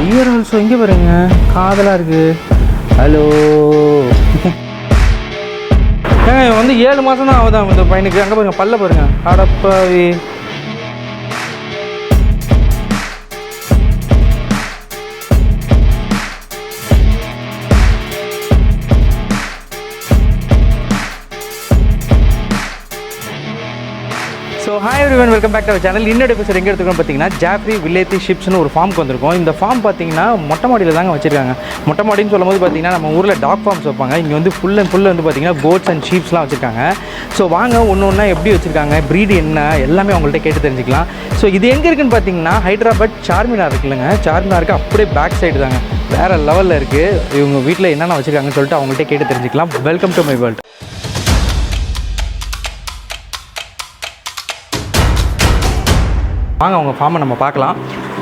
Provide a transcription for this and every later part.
Year also இங்கே பாருங்க காதலாக இருக்குது. ஹலோ ஏங்க இவன் வந்து 7 மாதம் தான் ஆகுதான் இந்த பையனுக்கு. அங்கே பாருங்க பல்ல பாருங்க அடப்பாவி. So hi everyone, welcome back to our channel. இன்னொரு எபிசோட் எங்கே எடுத்துக்கணும் பார்த்தீங்கன்னா ஜாஃப்ரி வில்லேட்டிஷீப்ஸ்னு ஒரு ஃபார்முக்கு வந்திருக்கோம். இந்த ஃபார்ம் பார்த்தீங்கன்னா மொட்டை மாடியில் தாங்க வச்சிருக்காங்க. மொட்டை மாடின்னு சொல்லும்போது பார்த்தீங்கன்னா நம்ம ஊரில் டாக் ஃபார்ம்ஸ் வைப்பாங்க. இங்கே வந்து ஃபுல் வந்து பார்த்தீங்கன்னா கோட்ஸ் அண்ட் ஷீப்ஸ்லாம் வச்சுருக்காங்க. ஸோ வாங்க ஒன்று ஒன்றா எப்படி வச்சுருக்காங்க, ப்ரீடு என்ன எல்லாமே அவங்கள்ட்ட கேட்டு தெரிஞ்சுக்கலாம். ஸோ இது எங்கே இருக்குன்னு பார்த்தீங்கன்னா ஹைதராபாத் சார்மினார் இருக்குல்லங்க, சார்மினாருக்கு அப்படியே பேக் சைடு தாங்க, வேறு லெவலில் இருக்குது. இவங்க வீட்டில் என்னென்ன வச்சுருக்காங்கன்னு சொல்லிட்டு அவங்கள்ட்ட கேட்டு தெரிஞ்சுக்கலாம். Welcome to my world. வாங்க அவங்க ஃபார்மை நம்ம பார்க்கலாம்.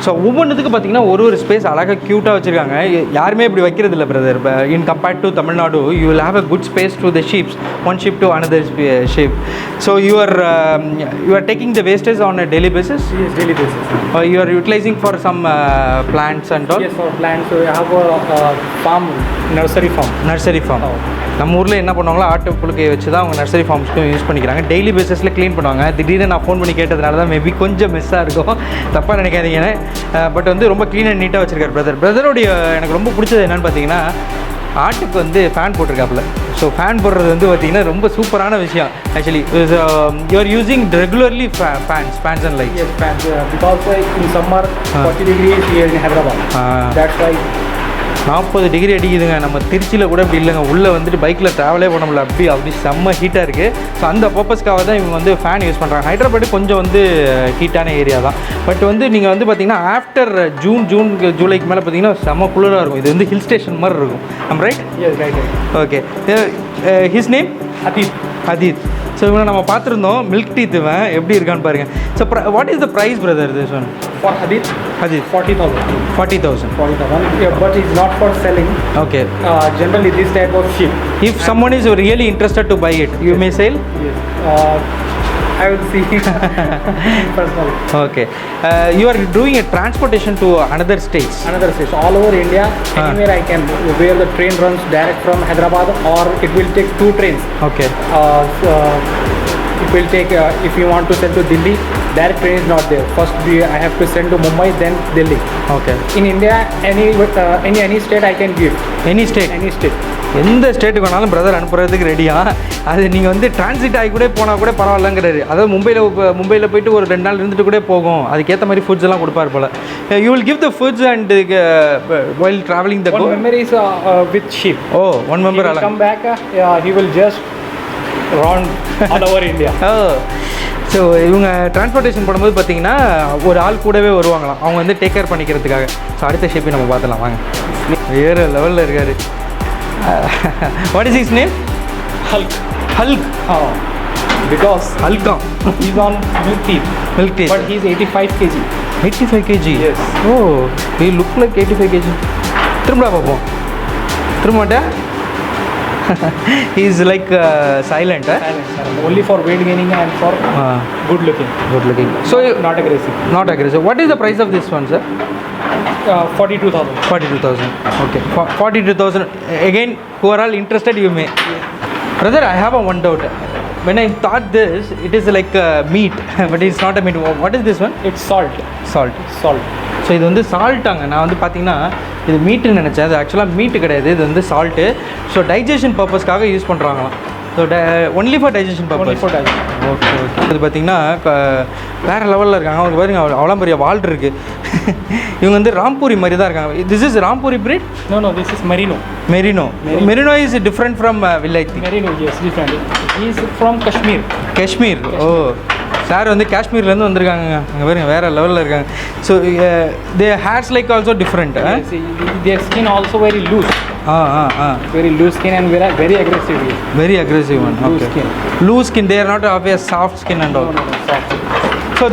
ஸோ ஒவ்வொன்றுத்துக்கு பார்த்தீங்கன்னா ஒரு ஸ்பேஸ் அழகாக க்யூட்டாக வச்சுருக்காங்க. யாருமே இப்படி வைக்கிறது இல்லை brother. In compared to Tamil Nadu you will have a good space to the ships, one sheep to another sheep. So you are taking the wastage on a daily basis? Yes, daily basis. You are utilizing for some plants and all? Yes, for plants. So we have a farm, nursery farm. Nursery farm. நம்ம ஊரில் என்ன பண்ணுவாங்களோ ஆட்டு புழுக்கையை வச்சு தான் அவங்க nursery ஃபார்ம்ஸ்க்கும் use பண்ணிக்கிறாங்க. Daily பேசிஸில் க்ளீன் பண்ணுவாங்க. திடீர்னு நான் ஃபோன் பண்ணி கேட்டதுனால தான் மேபி கொஞ்சம் மிஸ்ஸாக இருக்கும், தப்பாக நினைக்காதீங்கன்னு. பட் வந்து ரொம்ப க்ளீன் அண்ட் நீட்டாக வச்சுருக்காரு பிரதருடைய. எனக்கு ரொம்ப பிடிச்சது என்னென்னு பார்த்தீங்கன்னா ஆட்டுக்கு வந்து ஃபேன் போட்டிருக்காப்புல. ஸோ ஃபேன் போடுறது வந்து பார்த்தீங்கன்னா ரொம்ப சூப்பரான விஷயம். Actually you are using regularly fans and lights? Yes, fans. Because in summer 40 degrees here in Hyderabad. That's why 40 degree அடிக்குதுங்க. நம்ம திருச்சியில் கூட இப்படி இல்லைங்க. உள்ளே வந்துட்டு பைக்கில் ட்ராவலே பண்ண முடியல, அப்படி செம்ம ஹீட்டாக இருக்குது. ஸோ அந்த பர்பஸ்க்காக தான் இவங்க வந்து ஃபேன் யூஸ் பண்ணுறாங்க. ஹைதராபாடு கொஞ்சம் வந்து ஹீட்டான ஏரியா தான். பட் வந்து நீங்கள் வந்து பார்த்தீங்கன்னா ஆஃப்டர் ஜூன் ஜூலைக்கு மேலே பார்த்தீங்கன்னா செம்ம குளிராக இருக்கும். இது வந்து ஹில் ஸ்டேஷன் மாதிரி இருக்கும். I'm right? yes, right. Okay. His name Adheeth. So இவனை நம்ம பார்த்துருந்தோம். மில்க் டீத் இவன் எப்படி இருக்கான்னு பாருங்கள். So what is the price brother this one? For Hadith 40,000. Yeah, but it's not for selling. Okay. Generally this type of sheep. If someone is really interested to buy it, you may sell? Yes. I will see personally. Okay. You are doing a transportation to another states? Another states. All over India, anywhere I can, where the train runs direct from Hyderabad, or it will take 2 trains. Okay. It will take, if you want to send to Delhi, direct train is not there. First I have to send to Mumbai, then Delhi. Okay. In India, any state I can give. Any state? Any state. எந்த ஸ்டேட்டுக்கு வேணாலும் brother அனுப்புறதுக்கு ரெடியா. அது நீங்கள் வந்து transit ஆகி கூட போனால் கூட பரவாயில்லங்கிறாரு. அதாவது மும்பையில் போயிட்டு ஒரு 2 நாள் இருந்துட்டு கூட போகும். அதுக்கேற்ற மாதிரி ஃபுட்ஸ் எல்லாம் கொடுப்பார் போல். You will give the foods and while traveling the One member is with sheep. Oh, one member. He will come back, he will just run all over India. So இவங்க டிரான்ஸ்போர்ட்டேஷன் பண்ணும்போது பார்த்தீங்கன்னா ஒரு ஆள் கூடவே வருவாங்களாம், அவங்க வந்து டேக் கேர் பண்ணிக்கிறதுக்காக. ஸோ அடுத்த ஷேப்பை நம்ம பார்த்துலாம் வாங்க. வேறு லெவலில் இருக்கார். What is his name? Hulk. Because Hulk. He's on milk teeth. But he's 85 kg. 85 kg? Yes. Oh, he look like 85 kg. திரும்ப பார்ப்போம். திரும்ப மாட்டேன். He's like silent. Silent. Only for weight gaining and for good looking. So not aggressive. What is the price of this one, sir? 42,000. 42,000. Okay. 42,000. Again, who are all interested, you may. Brother, I have one doubt. When I thought this, it is like meat, but it's not a meat. What is this one? It's salt. So இது வந்து சால்ட்டாங்க. நான் வந்து பார்த்தீங்கன்னா இது மீட்டுன்னு நினச்சேன். அது ஆக்சுவலாக மீட்டு கிடையாது, இது வந்து சால்ட்டு. ஸோ டைஜஷன் பர்பஸ்க்காக யூஸ் பண்ணுறாங்களாம். So only for digestion purpose. Okay. இது பார்த்தீங்கன்னா வேறு லெவலில் இருக்காங்க. அவங்க பாருங்க அவ்வளோ பெரிய வால் இருக்குது. இவங்க வந்து ராம்பூரி மாதிரி தான் இருக்காங்க. This is Rampuri breed? No, this is Marino. Marino is different from Vilayati. Marino, yes, different. He is from Kashmir. ஓ, சார் வந்து காஷ்மீர்லேருந்து வந்திருக்காங்க. அங்கே பாருங்க வேறு லெவலில் இருக்காங்க. So their hairs like also different. Yes, their skin also very loose. Very loose skin and very aggressive. Very aggressive one. Okay. Loose skin. They are not of a soft skin and all. No, soft skin. So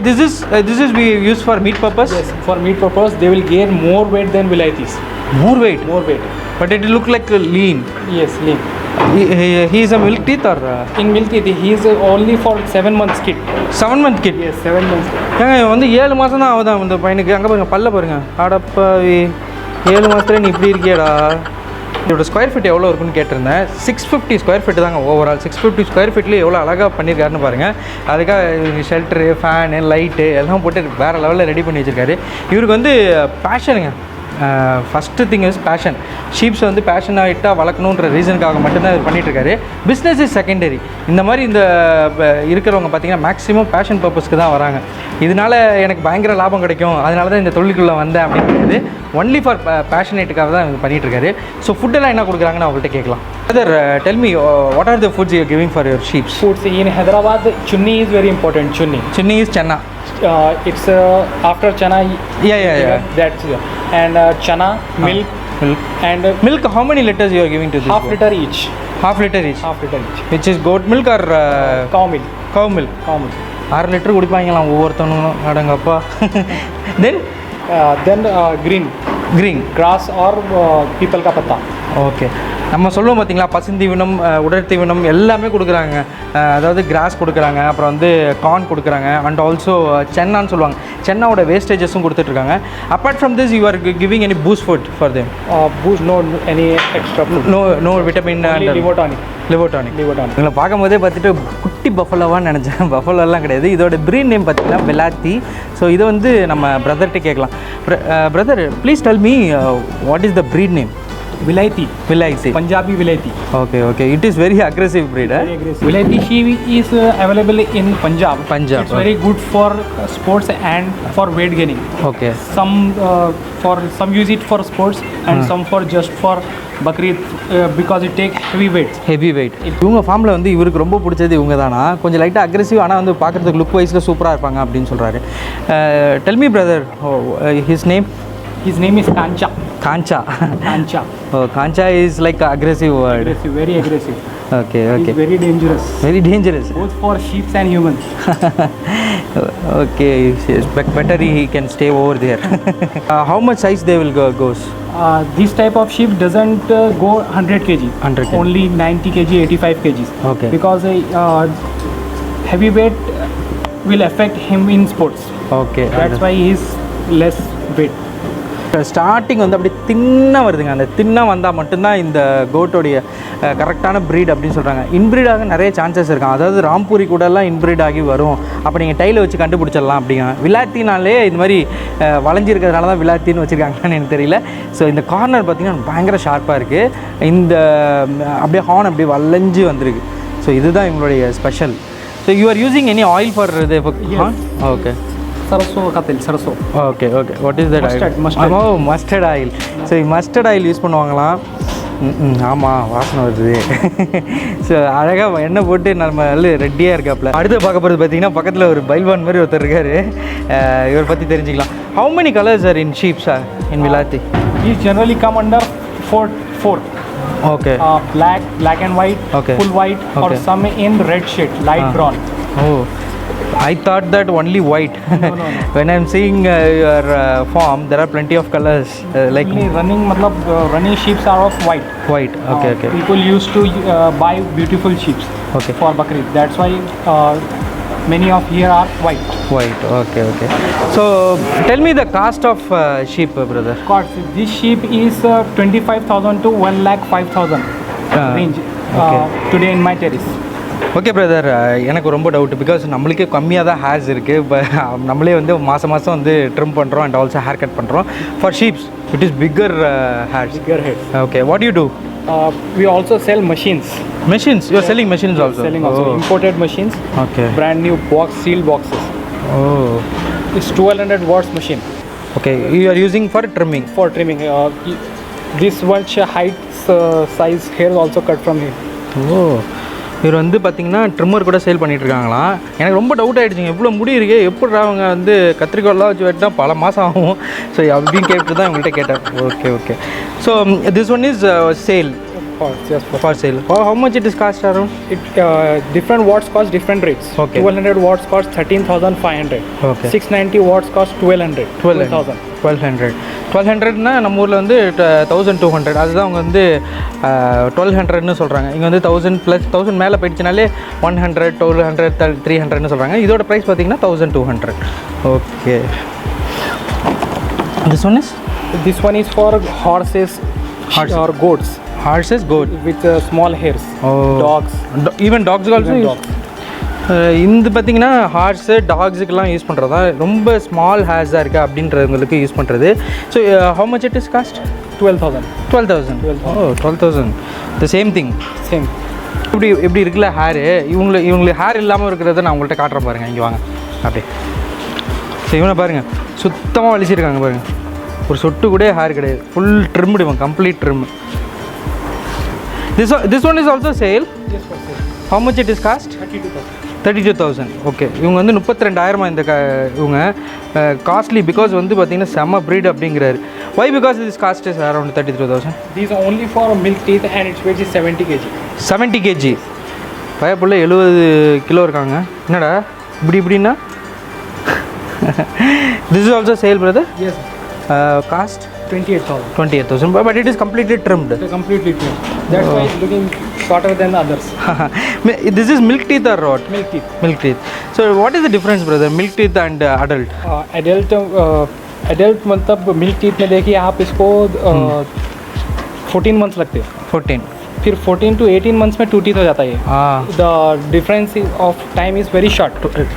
this is we use for meat purpose? Yes, for meat purpose. They will gain more weight than Vilayatis. More weight? More weight. But it look like lean. Yes, lean. He is a milk teeth or In milk teeth, he is only for 7 months kid. 7 month kid? Yes, 7 months kid. ஏங்க இவன் வந்து 7 மாதம் தான் ஆகுதான் இந்த பையனுக்கு. அங்கே பாருங்க பல்ல பாருங்க. அடப்பாவி 7 மாதத்துல நீ இப்படி இருக்கியடா. இதோட ஸ்கொயர் ஃபீட் எவ்வளோ இருக்குன்னு கேட்டிருந்தேன். 650 ஸ்கொயர் ஃபீட் தாங்க ஓவரால். 650 ஸ்கொயர் ஃபீட்லேயே எவ்வளோ அழகாக பண்ணியிருக்காருன்னு பாருங்கள். அதுக்காக ஷெல்டரு, ஃபேனு, லைட்டு எல்லாம் போட்டு வேறு லெவலில் ரெடி பண்ணி வச்சுருக்காரு. இவருக்கு வந்து பேஷனுங்க. First thing is passion. ஷீப்ஸை வந்து பேஷனாகிட்டாக வளர்க்கணுன்ற ரீசனுக்காக மட்டும்தான் இது பண்ணிகிட்ருக்காரு. Business is secondary. இந்த மாதிரி இந்த இருக்கிறவங்க பார்த்திங்கன்னா மேக்ஸிமம் பேஷன் பர்பஸ்க்கு தான் வராங்க. இதனால் எனக்கு பயங்கர லாபம் கிடைக்கும், அதனால தான் இந்த தொழிலுக்குள்ளே வந்தேன் அப்படின்றது ஒன்லி ஃபார் பேஷனேட்டுக்காக தான் இது பண்ணிகிட்ருக்காரு. ஸோ ஃபுட்டெல்லாம் என்ன கொடுக்குறாங்கன்னு அவங்கள்ட்ட கேட்கலாம். Brother, tell me, what are the foods you are giving for your sheep? Foods in Hyderabad, chunni is very important. Chunni is channa. It's after chana. Yeah. That's and chana, milk, and milk. How many liters you are giving to this? Half liter each. Half liter each. Which is goat milk or cow milk? Cow milk. 6 litre குடிப்பாங்களாம் ஒவ்வொருத்தவங்களும். அடங்கப்பா. Then green grass or people ka patta. Okay. நம்ம சொல்லுவோம் பார்த்தீங்களா, பசுந்தீவனம், உடற்தீவனம் எல்லாமே கொடுக்குறாங்க. அதாவது cross கொடுக்குறாங்க, அப்புறம் வந்து கார்ன் கொடுக்குறாங்க, அண்ட் ஆல்சோ சென்னான்னு சொல்லுவாங்க. சென்னாவோட வேஸ்டேஜஸும் கொடுத்துட்ருக்காங்க. Apart from this you are giving any boost food for them? Boost, no any extra food. No vitamin and லிவோடானிக். இவங்களை பார்க்கும்போதே பார்த்துட்டு குட்டி பஃபலோவான்னு நினச்சேன். பஃபலோலாம் கிடையாது. இதோட ப்ரீட் நேம் பார்த்தீங்கன்னா விலாத்தி. ஸோ இதை வந்து நம்ம பிரதர்கிட்ட கேட்கலாம். Brother, please tell me what is the breed name? Vilayati. Punjabi Vilayati. Okay. It is very aggressive breed, eh? Very aggressive. Vilayati sheep is available in Punjab. It's very good for sports and for weight gaining. Okay. Some use it for sports and some for just for Bakrid because it take heavy weight. இவங்க ஃபார்மில் வந்து இவருக்கு ரொம்ப பிடிச்சது இவங்க தானா. கொஞ்சம் லைட்டாக அக்ரெசிவ், ஆனால் வந்து பார்க்குறதுக்கு லுக் வைஸில் சூப்பராக இருப்பாங்க அப்படின்னு சொல்கிறாரு. Tell me brother, his name? His name is Kancha. Oh, Kancha is like an aggressive word. Very aggressive. Okay. It's very dangerous. Both for sheep and humans. Okay, better he can stay over there. How much size they will goes? This type of sheep doesn't go 100 kg. Only 90 kg, 85 kg. Okay. Because heavy weight will affect him in sports. Okay. That's why he is less weight. Starting வந்து அப்படி தின்னாக வருதுங்க. அந்த தின்னாக வந்தால் மட்டும்தான் இந்த கோட்டோடைய கரெக்டான ப்ரீட் அப்படின்னு சொல்கிறாங்க. இன்ப்ரீடாக நிறைய சான்சஸ் இருக்கான். அதாவது ராம்பூரி கூடலாம் இன்ப்ரீட் ஆகி வரும். அப்போ நீங்கள் டைலை வச்சு கண்டுபிடிச்சிடலாம் அப்படிங்க. விலாத்தினாலே இது மாதிரி வளைஞ்சிருக்கிறதுனால தான் விலாத்தின்னு வச்சுருக்காங்கன்னு எனக்கு தெரியல. ஸோ இந்த கார்னர் பார்த்திங்கன்னா பயங்கர ஷார்ப்பாக இருக்குது. இந்த அப்படியே ஹார்ன் அப்படியே வளைஞ்சு வந்திருக்கு. ஸோ இதுதான் இவங்களுடைய special. So you are using any oil for இது horn? Okay. Sarso. Okay. What is that? Mustard. Oh, mustard oil. So mustard oil use பண்ணுவாங்களாம். ஆமாம், வாசனை வருது. ஸோ அழகாக எண்ணெய் போட்டு நம்ம ரெட்டியாக இருக்காப்புல. அடுத்து பார்க்க போகிறது பார்த்தீங்கன்னா பக்கத்தில் ஒரு பைல்வான் மாதிரி ஒருத்தர் இருக்கார். இவரை பற்றி தெரிஞ்சுக்கலாம். How many colors are in sheep in Vilayati? These generally come under four. Okay. Black and white, okay. Full white, or some in red shade, light brown. Oh. I thought that only white. No. When I'm seeing your farm, there are plenty of colors. Like running sheep are of white. Okay. People used to buy beautiful sheep for Bakrid. That's why many of here are white. Okay. So tell me the cost of sheep, brother. Cost. This sheep is 25,000 to 1,05,000 range today in my terrace. Okay brother, எனக்கு ரொம்ப doubt. Because நம்மளுக்கே கம்மியாக தான் hairs இருக்குது. இப்போ நம்மளே வந்து மாதம் வந்து ட்ரிம் பண்ணுறோம் அண்ட் ஆல்சோ ஹேர் கட் பண்ணுறோம். For sheeps it is bigger hairs. Okay, what you do? We also sell machines. You are selling machines also? Selling also. Imported machines. Okay. Brand new sealed boxes. Oh. It's 1200 watts machine. Okay, you are using for trimming? For trimming. This one height size hair also cut from here. Oh. இவர் வந்து பார்த்திங்கன்னா trimmer கூட sale பண்ணிகிட்ருக்காங்களாம். எனக்கு ரொம்ப doubt ஆகிடுச்சிங்க, எவ்வளோ முடி இருக்கு, எப்படி அவங்க வந்து கத்திரிக்கோலாம் வச்சு வெட்டினா பல மாதம் ஆகும். ஸோ அப்படின்னு கேட்டு தான் உங்கள்கிட்ட கேட்டேன். Okay. So this one is sale. Just for sale. How much it is cost around? Different watts cost different rates. Okay. 1200 watts cost 13,500. Okay. 690 watts cost 1200. 12,000. 1200 னா நம்ம ஊரில் வந்து 1200. அதுதான் அவங்க வந்து 1200ன்னு சொல்கிறாங்க. இங்கே வந்து 1000 + 1000 மேலே போயிடுச்சுனாலே 100, 200, 300ன்னு சொல்கிறாங்க. இதோட ப்ரைஸ் பார்த்தீங்கன்னா 1200. Okay. This one is for horses or goats. Horses, goat. With small hairs. Dogs. Even dogs also. இந்த பார்த்தீங்கன்னா ஹார்ஸு டாக்ஸுக்கெல்லாம் யூஸ் பண்ணுறதா ரொம்ப ஸ்மால் ஹேர்ஸாக இருக்குது அப்படின்றவங்களுக்கு யூஸ் பண்ணுறது. So how much it is cost? 12,000. 12,000. ஓ 12,000. the same thing. Same. எப்படி இருக்குல்ல ஹேரு. இவங்களுக்கு ஹேர் இல்லாமல் இருக்கிறத நான் உங்கள்கிட்ட காட்டுறேன் பாருங்கள். இங்கே வாங்க அப்படியே. ஸோ இவனை பாருங்கள் சுத்தமாக வலிச்சிருக்காங்க பாருங்கள். ஒரு சொட்டு கூட ஹேர் கிடையாது. ஃபுல் ட்ரிம்டு இவன், complete trim. This one is also sale? Yes, for sale. How much it is cost? 32,000. Okay. இவங்க வந்து 32,000 இந்த இவங்க காஸ்ட்லி பிகாஸ் வந்து பார்த்தீங்கன்னா செம்ம ப்ரீட் அப்படிங்கிறாரு. Why? Because this cost is around 32,000. These are only for milk teeth and its weight is 70 kg. 70 kg. பயப்புள்ள 70 kilo இருக்காங்க. என்னடா இப்படின்னா? This is also sale, brother? Yes. Cost? 28,000. 28,000. But it is completely trimmed. It's completely trimmed. That's why it's looking shorter than others. This is milk teeth or what? Milk teeth. Milk teeth. So what is the difference, brother? Milk teeth and adult? Adult मतलब milk teeth में देखिए आप इसको 14 months लगते हैं. 14. फिर 14 to 18 months में 2 teeth हो जाता है. The difference of time is very short.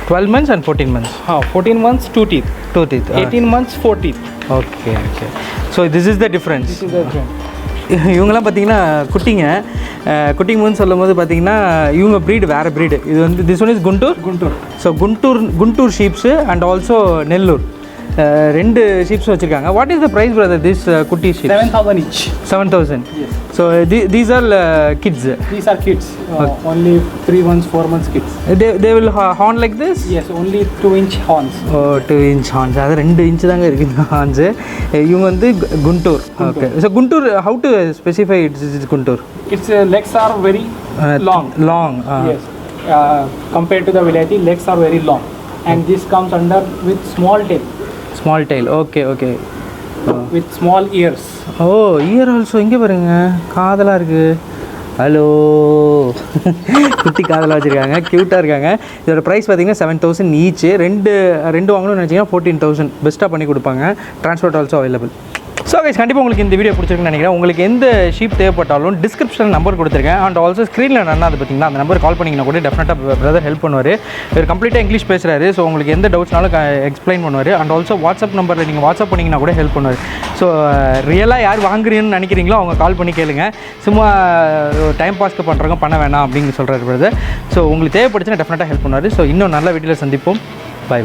12 months and 14 months. हाँ 14 months 2 teeth. 2 teeth. 18 months 4 teeth. Okay. So this is the difference. This is the difference. இவங்கெல்லாம் பார்த்தீங்கன்னா குட்டிங்கன்னு சொல்லும் போது பார்த்தீங்கன்னா இவங்க ப்ரீடு வேறு ப்ரீடு. இது வந்து this one is Guntur. So Guntur sheeps and also Nellore ரெண்டு ஷீப்ஸும் வச்சுருக்காங்க. What is the price brother this குட்டி sheep? 7,000 each. 7,000. Yes. So these are kids. These are kids. Only 3 months, 4 months kids. They will horn like this? Yes, only 2-inch horns. Oh, 2-inch horns. அது 2 inch தாங்க இருக்குது இந்த horns. இவங்க வந்து Guntur. Okay. So Guntur, how to specify it is Guntur? Its legs are very long. Yes. Compared to the Vilayati, legs are very long. And this comes under with small tail. Small tail. Okay. With small ears. Year also. இங்கே பாருங்க காதலாக இருக்குது. Hello குட்டி காதலாக வச்சுருக்காங்க. க்யூட்டாக இருக்காங்க. இதோட ப்ரைஸ் பார்த்தீங்கன்னா 7,000 ஈச்சு. ரெண்டு வாங்கணும்னு நினச்சிங்கன்னா 14,000 பெஸ்ட்டாக பண்ணி கொடுப்பாங்க. Transport also available. So guys கண்டிப்பாக உங்களுக்கு இந்த வீடியோ பிடிச்சிருக்குன்னு நினைக்கிறேன். உங்களுக்கு எந்த ஷீப் தேவைப்பட்டாலும் டிஸ்கிரிப்ஷனில் நம்பர் கொடுத்துருக்கேன். அண்ட் ஆல்சோ ஸ்க்ரீனில் நான் அது பார்த்தீங்கன்னா அந்த நம்பர் கால் பண்ணிங்கன்னா கூட டெஃபினட்டாக பிரதர் ஹெல்ப் பண்ணுவார். இவர் கம்ப்ளீட்டாக இங்கிலீஷ் பேசுகிறாரு. ஸோ உங்களுக்கு எந்த டவுட்ஸ்னாலும் எக்ஸ்பிளைன் பண்ணுவார். அண்ட் ஆல்சோ வாட்ஸ்அப் நம்பரில் நீங்கள் வாட்ஸ்அப் பண்ணிங்கன்னா கூட ஹெல்ப் பண்ணுவார். ஸோ ரியலாக யார் வாங்குறீங்கன்னு நினைக்கிறீங்களோ அவங்க கால் பண்ணி கேளுங்க. சும்மா டைம் பாஸ்க்கு பண்ணுறவங்க பண்ண வேணாம் அப்படின்னு சொல்கிறாரு பிரதர். ஸோ உங்களுக்கு தேவைப்படுச்சுன்னா டெஃபினட்டாக ஹெல்ப் பண்ணுவார். ஸோ இன்னும் நல்ல வீடியோவில் சந்திப்போம். பை.